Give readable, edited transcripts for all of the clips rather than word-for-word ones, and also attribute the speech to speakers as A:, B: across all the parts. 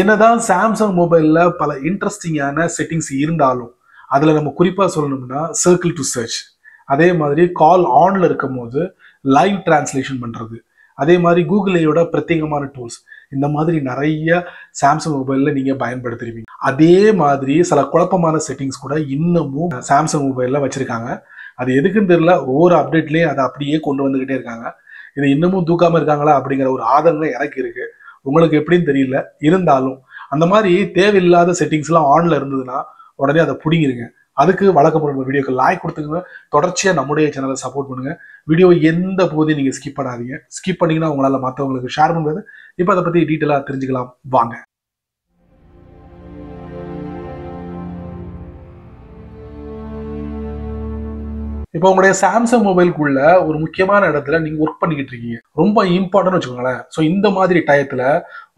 A: என்னதான் சாம்சங் மொபைல்ல பல இன்ட்ரெஸ்டிங்கான செட்டிங்ஸ் இருந்தாலும் அதுல நம்ம குறிப்பா சொல்லணும்னா சர்க்கிள் டு சர்ச், அதே மாதிரி கால் ஆன்ல இருக்கும் போது லைவ் டிரான்ஸ்லேஷன் பண்றது, அதே மாதிரி கூகுளோட பிரத்யேகமான டூல்ஸ், இந்த மாதிரி நிறைய சாம்சங் மொபைல்ல நீங்க பயன்படுத்துறீங்க. அதே மாதிரி சில குழப்பமான செட்டிங்ஸ் கூட இன்னமும் சாம்சங் மொபைல்ல வச்சிருக்காங்க. அது எதுக்குன்னு தெரியல, ஒவ்வொரு அப்டேட்லயே அதை அப்படியே கொண்டு வந்துகிட்டே இருக்காங்க. இது இன்னமும் தூக்காம இருக்காங்களா அப்படிங்கிற ஒரு ஆதங்கம் எனக்கு இருக்கு. உங்களுக்கு எப்படின்னு தெரியல. இருந்தாலும் அந்த மாதிரி தேவையில்லாத செட்டிங்ஸ் எல்லாம் ஆன்ல இருந்ததுன்னா உடனே அதை பிடிங்கிருங்க. அதுக்கு வழக்கமான வீடியோக்கு லைக் கொடுத்துங்க. தொடர்ச்சியா நம்முடைய சேனலை சப்போர்ட் பண்ணுங்க. வீடியோ எந்த போதையும் நீங்க ஸ்கிப் பண்ணாதீங்க. ஸ்கிப் பண்ணீங்கன்னா உங்களால மற்றவங்களுக்கு ஷேர் பண்ணுறது. இப்போ அதை பத்தி டீட்டெயிலா தெரிஞ்சுக்கலாம் வாங்க. இப்போ உங்களுடைய சாம்சங் மொபைலுக்குள்ள ஒரு முக்கியமான இடத்துல நீங்க ஒர்க் பண்ணிக்கிட்டு இருக்கீங்க, ரொம்ப இம்பார்ட்டன் வச்சுக்கோங்களேன். ஸோ இந்த மாதிரி டயத்துல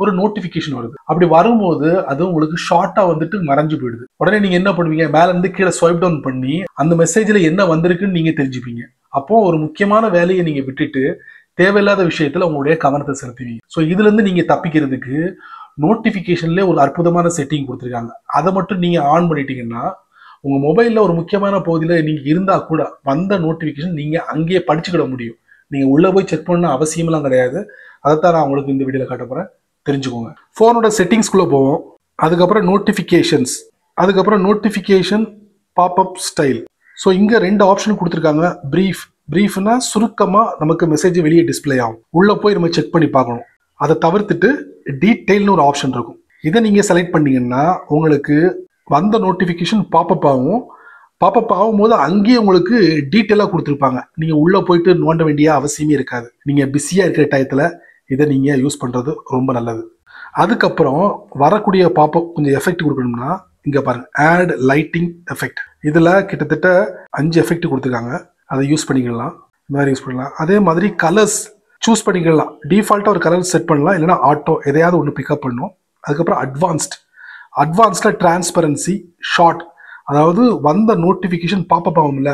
A: ஒரு நோட்டிபிகேஷன் வருது. அப்படி வரும்போது அது உங்களுக்கு ஷார்ட்டா வந்துட்டு மறைஞ்சு போயிடுது. உடனே நீங்க என்ன பண்ணுவீங்க, மேல இருந்து கீழே ஸ்வைப் டவுன் பண்ணி அந்த மெசேஜ்ல என்ன வந்திருக்குன்னு நீங்க தெரிஞ்சுப்பீங்க. அப்போ ஒரு முக்கியமான வேலையை நீங்க விட்டுட்டு தேவையில்லாத விஷயத்துல உங்களுடைய கவனத்தை செலுத்துவீங்க. ஸோ இதுல இருந்து நீங்க தப்பிக்கிறதுக்கு நோட்டிபிகேஷன்ல ஒரு அற்புதமான செட்டிங் கொடுத்துருக்காங்க. அதை மட்டும் நீங்க ஆன் பண்ணிட்டீங்கன்னா உங்க மொபைல்ல ஒரு முக்கியமான பகுதியில நீங்க இருந்தா கூட வந்த நோட்டிபிகேஷன் நீங்க அங்கேயே படிச்சுக்கிட முடியும். நீங்க உள்ள போய் செக் பண்ண அவசியம்லாம் கிடையாது. அதைத்தான் நான் உங்களுக்கு இந்த வீடியோல காட்ட போறேன், தெரிஞ்சுக்கோங்க. போனோட செட்டிங்ஸ்குள்ள போவோம். அதுக்கப்புறம் நோட்டிபிகேஷன்ஸ், அதுக்கப்புறம் நோட்டிபிகேஷன் பாப்அப் ஸ்டைல். ஸோ இங்க 2 ஆப்ஷன் கொடுத்துருக்காங்க. பிரீஃப்னா சுருக்கமா நமக்கு மெசேஜ் வெளியே டிஸ்பிளே ஆகும், உள்ள போய் நம்ம செக் பண்ணி பார்க்கணும். அதை தவிர்த்துட்டு டீடைல்னு ஒரு ஆப்ஷன் இருக்கும். இதை நீங்க செலக்ட் பண்ணீங்கன்னா உங்களுக்கு வந்த நோட்டிஃபிகேஷன் பாப்அப் ஆகும். பாப்அப் ஆகும்போது அங்கேயே உங்களுக்கு டீட்டெயிலாக கொடுத்துருப்பாங்க. நீங்கள் உள்ளே போயிட்டு நோண்ட வேண்டிய அவசியமே இருக்காது. நீங்கள் பிஸியாக இருக்கிற டயத்தில் இதை நீங்கள் யூஸ் பண்ணுறது ரொம்ப நல்லது. அதுக்கப்புறம் வரக்கூடிய பாப்அப் கொஞ்சம் எஃபெக்ட் கொடுக்கணும்னா இங்கே பாருங்க, ஆட் லைட்டிங் எஃபெக்ட். இதில் கிட்டத்தட்ட 5 எஃபெக்ட் கொடுத்துருக்காங்க. அதை யூஸ் பண்ணிக்கலாம். இந்த மாதிரி யூஸ் பண்ணலாம். அதே மாதிரி கலர்ஸ் சூஸ் பண்ணிக்கலாம். டிஃபால்ட்டாக ஒரு கலர் செட் பண்ணலாம், இல்லைன்னா ஆட்டோ எதையாவது ஒன்று பிக்கப் பண்ணும். அதுக்கப்புறம் அட்வான்ஸ்டாக டிரான்ஸ்பரன்சி ஷார்ட், அதாவது வந்த நோட்டிஃபிகேஷன் பாப்அப் ஆகும்ல,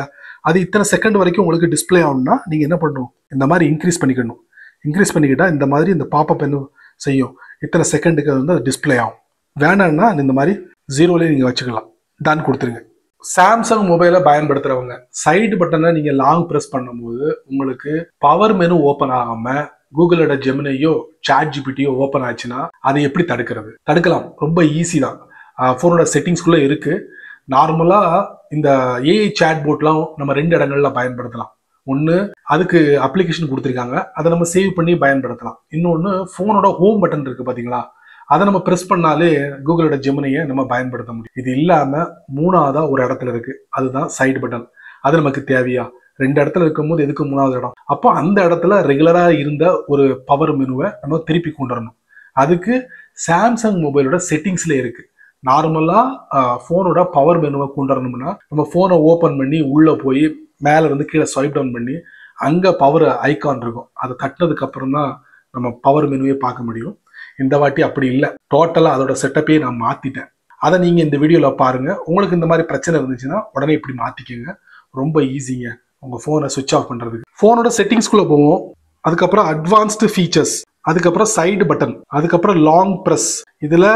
A: அது இத்தனை செகண்ட் வரைக்கும் உங்களுக்கு டிஸ்பிளே ஆகும்னா நீங்கள் என்ன பண்ணணும், இந்த மாதிரி இன்க்ரீஸ் பண்ணிக்கணும். இன்க்ரீஸ் பண்ணிக்கிட்டா இந்த மாதிரி இந்த பாப்அப் என்ன செய்யும், இத்தனை செகண்டுக்கு வந்து அது டிஸ்பிளே ஆகும். வேணான்னா இந்த மாதிரி 0லேயே நீங்கள் வச்சுக்கலாம். டன் கொடுத்துருங்க. சாம்சங் மொபைலை பயன்படுத்துறவங்க சைடு பட்டனை நீங்கள் லாங் ப்ரெஸ் பண்ணும்போது உங்களுக்கு பவர் மெனு ஓப்பன் ஆகாமல் கூகுளோட ஜெமினியோ சாட் ஜிபிடியோ ஓப்பன் ஆச்சுன்னா அதை எப்படி தடுக்கலாம்? ரொம்ப ஈஸி தான். ஃபோனோட செட்டிங்ஸ்குள்ளே இருக்கு. நார்மலாக இந்த ஏஐ சாட் போட்லாம் நம்ம 2 இடங்கள்ல பயன்படுத்தலாம். ஒன்று அதுக்கு அப்ளிகேஷன் கொடுத்துருக்காங்க, அதை நம்ம சேவ் பண்ணி பயன்படுத்தலாம். இன்னொன்று ஃபோனோட ஹோம் பட்டன் இருக்கு பார்த்தீங்களா, அதை நம்ம ப்ரெஸ் பண்ணாலே கூகுளோட ஜெமினியை நம்ம பயன்படுத்த முடியும். இது இல்லாமல் 3ஆவதா ஒரு இடத்துல இருக்கு, அதுதான் சைடு பட்டன். அது நமக்கு தேவையா? 2 இடத்துல இருக்கும்போது எதுக்கு 3ஆவது இடம்? அப்போ அந்த இடத்துல ரெகுலரா இருந்த ஒரு பவர் மெனுவை நம்ம திருப்பி கொண்டு வரணும். அதுக்கு சாம்சங் மொபைலோட செட்டிங்ஸ்ல இருக்கு. நார்மலா போனோட பவர் மெனுவை கொண்டு வரணும்னா நம்ம போனை ஓபன் பண்ணி உள்ள போய் மேல இருந்து கீழே ஸ்வைப் டவுன் பண்ணி அங்க பவர் ஐகான் இருக்கும், அதை தட்டினதுக்கு அப்புறம் தான் நம்ம பவர் மெனுவே பார்க்க முடியும். இந்த வாட்டி அப்படி இல்லை, டோட்டலா அதோட செட்டப்பே நான் மாத்திட்டேன். அதை நீங்க இந்த வீடியோல பாருங்க. உங்களுக்கு இந்த மாதிரி பிரச்சனை இருந்துச்சுன்னா உடனே இப்படி மாத்திக்கங்க. ரொம்ப ஈஸிங்க உங்க போனை சுவிட்ச் ஆஃப் பண்றதுக்கு. போனோட செட்டிங்ஸ்குள்ள போவோம். அதுக்கப்புறம் அட்வான்ஸ்டு ஃபீச்சர்ஸ், அதுக்கப்புறம் சைடு பட்டன், அதுக்கப்புறம் லாங் பிரஸ். இதுல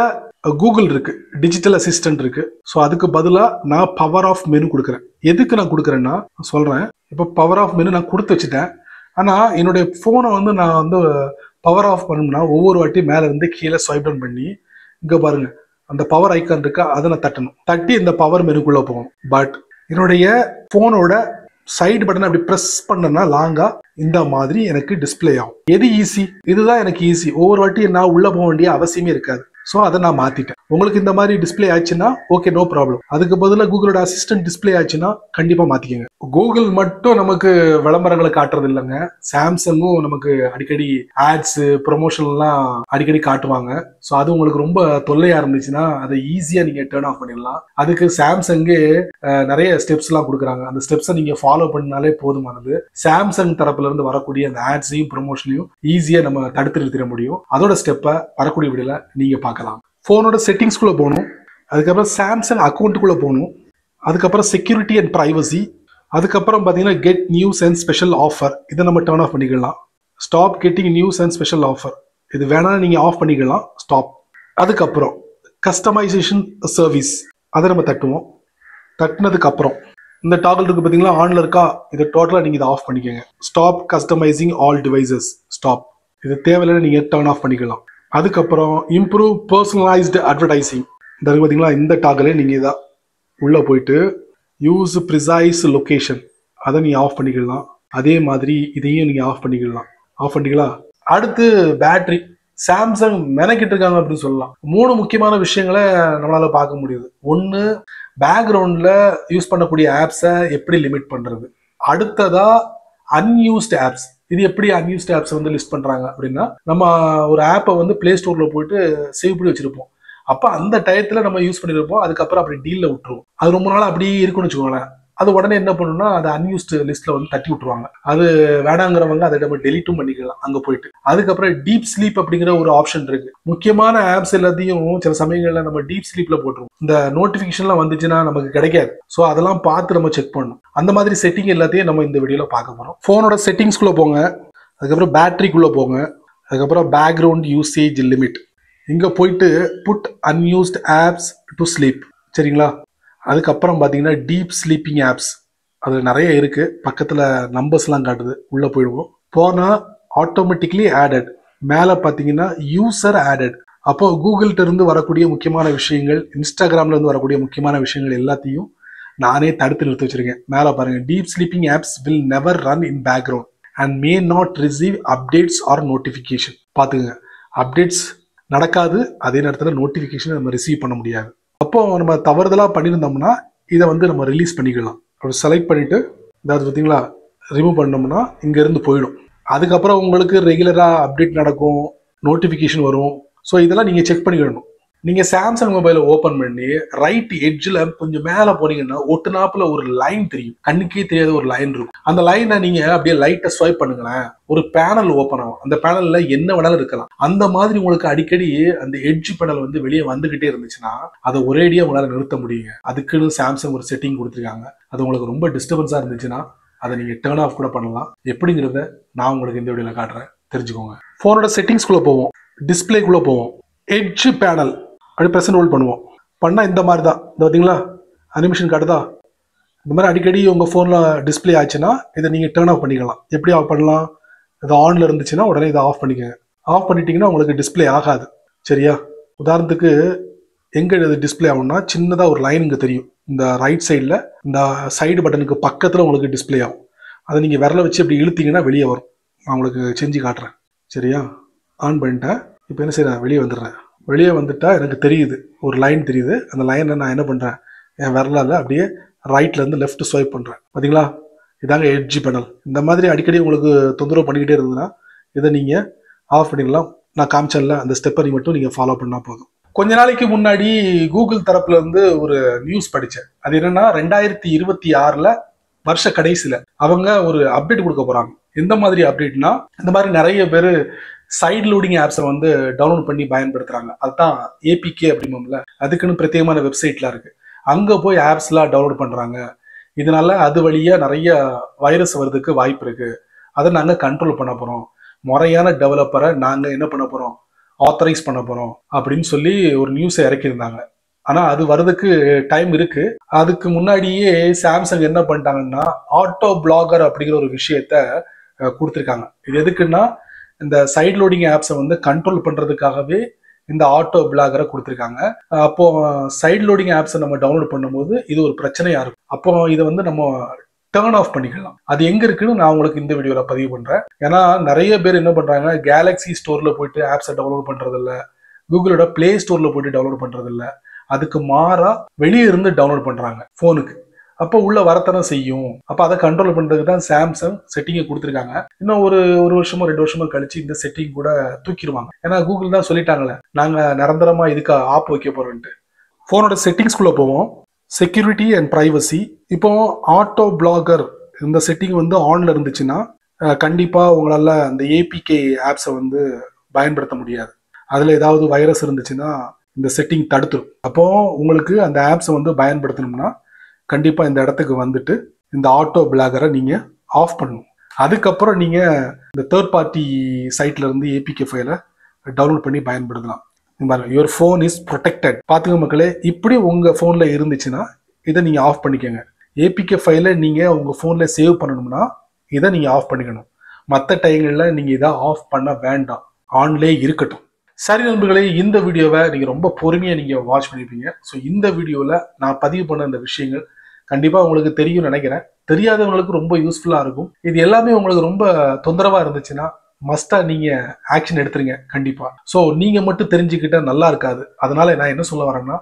A: கூகுள் இருக்கு, டிஜிட்டல் அசிஸ்டன்ட் இருக்கு. ஸோ அதுக்கு பதிலாக நான் பவர் ஆஃப் மெனு கொடுக்குறேன். எதுக்கு நான் கொடுக்குறேன்னா சொல்றேன். இப்போ பவர் ஆஃப் மெனு நான் கொடுத்து வச்சுட்டேன். ஆனால் என்னுடைய ஃபோனை வந்து நான் வந்து பவர் ஆஃப் பண்ணணும்னா ஒவ்வொரு வாட்டி மேலே இருந்து கீழே ஸ்வைப் டவுன் பண்ணி இங்கே பாருங்க அந்த பவர் ஐக்கான் இருக்கா, அதை நான் தட்டி இந்த பவர் மெனுக்குள்ளே போகணும். பட் என்னுடைய ஃபோனோட சைடு பட்டன் அப்படி ப்ரெஸ் பண்ணனா லாங்கா இந்த மாதிரி எனக்கு டிஸ்பிளே ஆகும். எது ஈஸி? இதுதான் எனக்கு ஈஸி. ஒவ்வொரு வாட்டி நான் உள்ள போக வேண்டிய அவசியமே இருக்காது. ஸோ அதை நான் மாத்திட்டேன். உங்களுக்கு இந்த மாதிரி டிஸ்பிளே ஆச்சுன்னா ஓகே, நோ ப்ராப்ளம். அதுக்கு பதிலாக கூகுளோட அசிஸ்டன்ட் டிஸ்பிளே ஆச்சுன்னா கண்டிப்பா மாத்திக்கங்க. கூகுள் மட்டும் நமக்கு விளம்பரங்களை காட்டுறது இல்லைங்க, சாம்சங்கும் நமக்கு அடிக்கடி ஆட்ஸ் ப்ரொமோஷன்லாம் அடிக்கடி காட்டுவாங்க. ஸோ அது உங்களுக்கு ரொம்ப தொல்லையா இருந்துச்சுன்னா அதை ஈஸியா நீங்க டர்ன் ஆஃப் பண்ணிடலாம். அதுக்கு சாம்சங்கே நிறைய ஸ்டெப்ஸ் எல்லாம் கொடுக்குறாங்க. அந்த ஸ்டெப்ஸை நீங்க ஃபாலோ பண்ணாலே போதுமானது. சாம்சங் தரப்புல இருந்து வரக்கூடிய அந்த ஆட்ஸையும் ப்ரொமோஷனையும் ஈஸியா நம்ம தடுத்து நிறுத்திட முடியும். அதோட ஸ்டெப்பை வரக்கூடிய வீடியோல நீங்க பார்க்கலாம். போனோட செட்டிங்ஸ்குள்ள போகணும். அதுக்கப்புறம் சாம்சங் அக்கௌண்ட்டுக்குள்ள போகணும். அதுக்கப்புறம் செக்யூரிட்டி அண்ட் பிரைவசி. அதுக்கப்புறம் பார்த்தீங்கன்னா get news and special offer, இதை நம்ம டர்ன் ஆஃப் பண்ணிக்கலாம். Stop getting news and special offer, இது வேணா நீங்க ஆஃப் பண்ணிக்கலாம். ஸ்டாப். அதுக்கப்புறம் கஸ்டமைசேஷன் சர்வீஸ் அதை நம்ம தட்டுவோம். தட்டினதுக்கு அப்புறம் இந்த டாகல் இருக்கு பார்த்தீங்களா, ஆன்ல இருக்கா, இதை டோட்டலாக நீங்கள் இதை ஆஃப் பண்ணிக்கோங்க. Stop customising all devices, stop. இது தேவையில்லை, நீங்கள் டர்ன் ஆஃப் பண்ணிக்கலாம். அதுக்கப்புறம் இம்ப்ரூவ் பர்சனலைஸ்டு அட்வர்டைசிங், இந்த இருக்கு பார்த்தீங்களா, இந்த டாகலே நீங்கள் இதை உள்ளே போயிட்டு யூஸ் ப்ரிசைஸ் லொக்கேஷன், அதை நீங்கள் ஆஃப் பண்ணிக்கலாம். அதே மாதிரி இதையும் நீங்கள் ஆஃப் பண்ணிக்கலாம். ஆஃப் பண்ணிக்கலாம். அடுத்து பேட்டரி, சாம்சங் மெனக்கிட்டு இருக்காங்க அப்படின்னு சொல்லலாம். 3 முக்கியமான விஷயங்களை நம்மளால பார்க்க முடியுது. ஒன்று, பேக்ரவுண்ட்ல யூஸ் பண்ணக்கூடிய ஆப்ஸை எப்படி லிமிட் பண்றது. அடுத்ததா அன்யூஸ்ட் ஆப்ஸ், இது எப்படி அன்யூஸ்ட் ஆப்ஸ் வந்து லிஸ்ட் பண்றாங்க அப்படின்னா, நம்ம ஒரு ஆப்பை வந்து பிளே ஸ்டோர்ல போயிட்டு சேவ் பண்ணி வச்சிருப்போம். அப்போ அந்த டயத்துல நம்ம யூஸ் பண்ணிருப்போம், அதுக்கப்புறம் அப்படி டீல்ல விட்டுருவோம். அது ரொம்ப நாள் அப்படியே இருக்குன்னு வச்சுக்கோங்களேன். அது உடனே என்ன பண்ணணும்னா, அது அன்யூஸ்டு லிஸ்ட்ல வந்து தட்டி விட்டுருவாங்க. அது வேணாங்கிறவங்க அதை நம்ம டெலிட்டும் பண்ணிக்கலாம் அங்க போயிட்டு. அதுக்கப்புறம் டீப் ஸ்லீப் அப்படிங்கிற ஒரு ஆப்ஷன் இருக்கு. முக்கியமான ஆப்ஸ் எல்லாத்தையும் சில சமயங்கள்ல நம்ம டீப் ஸ்லீப்ல போட்டுருவோம். இந்த நோட்டிபிகேஷன்லாம் வந்துச்சுன்னா நமக்கு கிடைக்காது. ஸோ அதெல்லாம் பார்த்து நம்ம செக் பண்ணணும். அந்த மாதிரி செட்டிங் எல்லாத்தையும் நம்ம இந்த வீடியோல பார்க்க போறோம். போனோட செட்டிங்ஸ்குள்ள போங்க, அதுக்கப்புறம் பேட்டரிக்குள்ள போங்க, அதுக்கப்புறம் பேக்ரவுண்ட் யூசேஜ் லிமிட், இங்க போயிட்டு put unused apps to sleep, சரிங்களா. அதுக்கப்புறம் பார்த்தீங்கன்னா டீப் ஸ்லீப்பிங் ஆப்ஸ், அது நிறைய இருக்கு. பக்கத்தில் நம்பர்ஸ்லாம் காட்டுது, உள்ளே போயிடுவோம். போனால் ஆட்டோமேட்டிக்லி ஆடட், மேலே பார்த்தீங்கன்னா யூசர் ஆடட். அப்போ கூகுள்கிட்ட இருந்து வரக்கூடிய முக்கியமான விஷயங்கள், இன்ஸ்டாகிராம்ல இருந்து வரக்கூடிய முக்கியமான விஷயங்கள் எல்லாத்தையும் நானே தடுத்து நிறுத்தி வச்சிருக்கேன். மேலே பாருங்க, deep sleeping apps will never run in background and may not receive updates or notification. பார்த்துங்க, அப்டேட்ஸ் நடக்காது, அதே நேரத்தில் நோட்டிஃபிகேஷன் நம்ம ரிசீவ் பண்ண முடியாது. அப்போ நம்ம தவறுதலாக பண்ணியிருந்தோம்னா இதை வந்து நம்ம ரிலீஸ் பண்ணிக்கலாம். அப்படி செலக்ட் பண்ணிட்டு இதாவது பார்த்தீங்களா, ரிமூவ் பண்ணோம்னா இங்கேருந்து போயிடும். அதுக்கப்புறம் உங்களுக்கு ரெகுலராக அப்டேட் நடக்கும், நோட்டிஃபிகேஷன் வரும். ஸோ இதெல்லாம் நீங்கள் செக் பண்ணிக்கணும். நீங்கள் சாம்சங் மொபைலை ஓப்பன் பண்ணி ரைட் எட்ஜில் கொஞ்சம் மேலே போனீங்கன்னா ஒட்டுநாப்பில் ஒரு லைன் தெரியும், கண்ணுக்கே தெரியாத ஒரு லைன் இருக்கும். அந்த லைனை நீங்கள் அப்படியே லைட்டை ஸ்வைப் பண்ணுங்களேன், ஒரு பேனல் ஓப்பன் ஆகும். அந்த பேனலில் என்ன வேணாலும் இருக்கலாம். அந்த மாதிரி உங்களுக்கு அடிக்கடி அந்த எட்ஜ் பேனல் வந்து வெளியே வந்துகிட்டே இருந்துச்சுன்னா அதை ஒரேடியாக உங்களால் நிறுத்த முடியுங்க. அதுக்குன்னு சாம்சங் ஒரு செட்டிங் கொடுத்துருக்காங்க. அது உங்களுக்கு ரொம்ப டிஸ்டர்பன்ஸாக இருந்துச்சுன்னா அதை நீங்கள் டர்ன் ஆஃப் கூட பண்ணலாம். எப்படிங்கிறத நான் உங்களுக்கு இந்த வீடியோவில் காட்டுறேன், தெரிஞ்சுக்கோங்க. ஃபோனோட செட்டிங்ஸ்குள்ளே போவோம், டிஸ்பிளேக்குள்ளே போவோம், எட்ஜ் பேனல் அப்படி ப்ரெசன்ட் ஹோல்ட் பண்ணுவோம். பண்ணால் இந்த மாதிரி தான், இந்த பார்த்தீங்களா அனிமேஷன் காட்டுதா. இந்த மாதிரி அடிக்கடி உங்கள் ஃபோனில் டிஸ்பிளே ஆச்சுன்னா இதை நீங்கள் டர்ன் ஆஃப் பண்ணிக்கலாம். எப்படி ஆஃப் பண்ணலாம், இது ஆனில் இருந்துச்சுன்னா உடனே இதை ஆஃப் பண்ணிக்கோங்க. ஆஃப் பண்ணிட்டீங்கன்னா உங்களுக்கு டிஸ்பிளே ஆகாது, சரியா. உதாரணத்துக்கு எங்கே இது டிஸ்பிளே ஆகும்னா, சின்னதாக ஒரு லைன் இங்கே தெரியும், இந்த ரைட் சைடில் இந்த சைடு பட்டனுக்கு பக்கத்தில் உங்களுக்கு டிஸ்பிளே ஆகும். அதை நீங்கள் விரலை வச்சு அப்படி இழுத்தீங்கன்னா வெளியே வரும். நான் உங்களுக்கு செஞ்சு காட்டுறேன், சரியா. ஆன் பண்ணிட்டேன். இப்போ என்ன செய்யறேன், வெளியே வந்துடுறேன். வெளியே வந்துட்டா எனக்கு தெரியுது, ஒரு லைன் தெரியுது. அந்த லைனை நான் என்ன பண்ணுறேன், என் விரலால் அப்படியே ரைட்லேருந்து லெஃப்ட் ஸ்வைப் பண்ணுறேன். பார்த்தீங்களா, இதாங்க எட்ஜ் பேனல். இந்த மாதிரி அடிக்கடி உங்களுக்கு தொந்தரவு பண்ணிக்கிட்டே இருந்ததுன்னா இதை நீங்கள் ஆஃப் பண்ணிடலாம். நான் காமிச்சேன்ல, அந்த ஸ்டெப்பை மட்டும் நீங்கள் ஃபாலோ பண்ணால் போதும். கொஞ்ச நாளைக்கு முன்னாடி கூகுள் தரப்புல இருந்து ஒரு நியூஸ் படித்தேன். அது என்னன்னா, 2026 வருஷ கடைசியில் அவங்க ஒரு அப்டேட் கொடுக்க போகிறாங்க. எந்த மாதிரி அப்டேட்னா, இந்த மாதிரி நிறைய பேர் சைடு லோடிங் ஆப்ஸை வந்து டவுன்லோட் பண்ணி பயன்படுத்துறாங்க. அதுதான் ஏபிகே அப்படிம்போம்ல, அதுக்குன்னு பிரத்யேகமான வெப்சைட்லாம் இருக்கு. அங்கே போய் ஆப்ஸ்லாம் டவுன்லோட் பண்ணுறாங்க. இதனால அது வழியாக நிறைய வைரஸ் வர்றதுக்கு வாய்ப்பு இருக்கு. அதை நாங்கள் கண்ட்ரோல் பண்ண போகிறோம். முறையான டெவலப்பரை நாங்கள் என்ன பண்ண போகிறோம், ஆத்தரைஸ் பண்ண போகிறோம் அப்படின்னு சொல்லி ஒரு நியூஸை இறக்கியிருந்தாங்க. ஆனால் அது வர்றதுக்கு டைம் இருக்கு. அதுக்கு முன்னாடியே சாம்சங் என்ன பண்ணிட்டாங்கன்னா, ஆட்டோ பிளாகர் அப்படிங்கிற ஒரு விஷயத்த கொடுத்துருக்காங்க. இது எதுக்குன்னா, இந்த சைடு லோடிங் ஆப்ஸை வந்து கண்ட்ரோல் பண்றதுக்காகவே இந்த ஆட்டோ பிளாகரை கொடுத்துருக்காங்க. அப்போ சைடு லோடிங் ஆப்ஸை நம்ம டவுன்லோட் பண்ணும்போது இது ஒரு பிரச்சனையா இருக்கும். அப்போ இதை வந்து நம்ம டர்ன் ஆஃப் பண்ணிக்கலாம். அது எங்க இருக்குன்னு நான் உங்களுக்கு இந்த வீடியோல பதிவு பண்றேன். ஏன்னா நிறைய பேர் என்ன பண்றாங்க, கேலக்ஸி ஸ்டோர்ல போயிட்டு ஆப்ஸை டவுன்லோட் பண்றது இல்ல, கூகுளோட பிளே ஸ்டோர்ல போயிட்டு டவுன்லோட் பண்றது இல்ல, அதுக்கு மாறா வெளியே இருந்து டவுன்லோட் பண்றாங்க போனுக்கு. அப்போ உள்ள வரத்தனை செய்யும். அப்போ அதை கண்ட்ரோல் பண்றதுக்கு தான் சாம்சங் செட்டிங்கை கொடுத்துருக்காங்க. இன்னும் ஒரு வருஷமோ 2 வருஷமோ கழிச்சு இந்த செட்டிங் கூட தூக்கிடுவாங்க. ஏன்னா கூகுள் தான் சொல்லிட்டாங்களே, நாங்க நிரந்தரமா இதுக்கு ஆப் வைக்க போறோம்ட்டு. போனோட செட்டிங்ஸ்குள்ள போவோம், செக்யூரிட்டி அண்ட் பிரைவசி. இப்போ ஆட்டோ பிளாகர் இந்த செட்டிங் வந்து ஆன்ல இருந்துச்சுன்னா கண்டிப்பா உங்களால அந்த ஏபிகே ஆப்ஸை வந்து பயன்படுத்த முடியாது. அதுல ஏதாவது வைரஸ் இருந்துச்சுன்னா இந்த செட்டிங் தடுத்துரும். அப்போ உங்களுக்கு அந்த ஆப்ஸை வந்து பயன்படுத்தணும்னா கண்டிப்பா இந்த இடத்துக்கு வந்துட்டு இந்த ஆட்டோ பிளாகரை நீங்க ஆஃப் பண்ணணும். அதுக்கப்புறம் நீங்க இந்த தேர்ட் பார்ட்டி சைட்ல இருந்து ஏபிகே ஃபைலை டவுன்லோட் பண்ணி பயன்படுத்தலாம். பாருங்க, யுவர் ஃபோன் இஸ் ப்ரொடெக்டட். பாத்துங்க மக்களே, இப்படி உங்க போன்ல இருந்துச்சுன்னா இதை நீங்க ஆஃப் பண்ணிக்கோங்க. ஏபிகே ஃபைலை நீங்க உங்க போன்ல சேவ் பண்ணணும்னா இதை நீங்க ஆஃப் பண்ணிக்கணும். மற்ற டைங்கள்ல நீங்க இதை ஆஃப் பண்ண வேண்டாம், ஆன்லே இருக்கட்டும். சரி நண்பர்களே, இந்த வீடியோவை நீங்க ரொம்ப பொறுமையா நீங்க வாட்ச் பண்ணிருப்பீங்க. ஸோ இந்த வீடியோல நான் பதிவு பண்ண இந்த விஷயங்கள் கண்டிப்பா உங்களுக்கு தெரியும் நினைக்கிறேன். தெரியாதவங்களுக்கு ரொம்ப யூஸ்ஃபுல்லா இருக்கும். இது எல்லாமே உங்களுக்கு ரொம்ப தொந்தரவா இருந்துச்சுன்னா மஸ்டா நீங்க ஆக்ஷன் எடுத்துருங்க கண்டிப்பா. ஸோ நீங்க மட்டும் தெரிஞ்சுக்கிட்டா நல்லா இருக்காது. அதனால நான் என்ன சொல்ல வரேன்னா,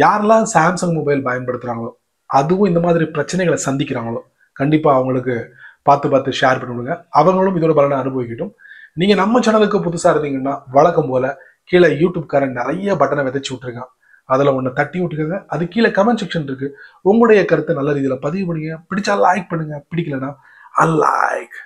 A: யாரெல்லாம் சாம்சங் மொபைல் பயன்படுத்துறாங்களோ, அதுவும் இந்த மாதிரி பிரச்சனைகளை சந்திக்கிறாங்களோ, கண்டிப்பா அவங்களுக்கு பார்த்து ஷேர் பண்ணி விடுங்க. அவங்களும் இதோட பலனை அனுபவிக்கட்டும். நீங்க நம்ம சேனலுக்கு புதுசா இருந்தீங்கன்னா வழக்கம் போல கீழே யூடியூப்காரன் நிறைய பட்டனை விதைச்சு விட்டுருக்கான். அதுல ஒண்ணு தட்டி விட்டுருங்க. அது கீழே கமெண்ட் செக்ஷன் இருக்கு. உங்களுடைய கருத்தை நல்ல ரீதியில பதிவு பண்ணுங்க. பிடிச்சா லைக் பண்ணுங்க, பிடிக்கலன்னா அன்லைக்.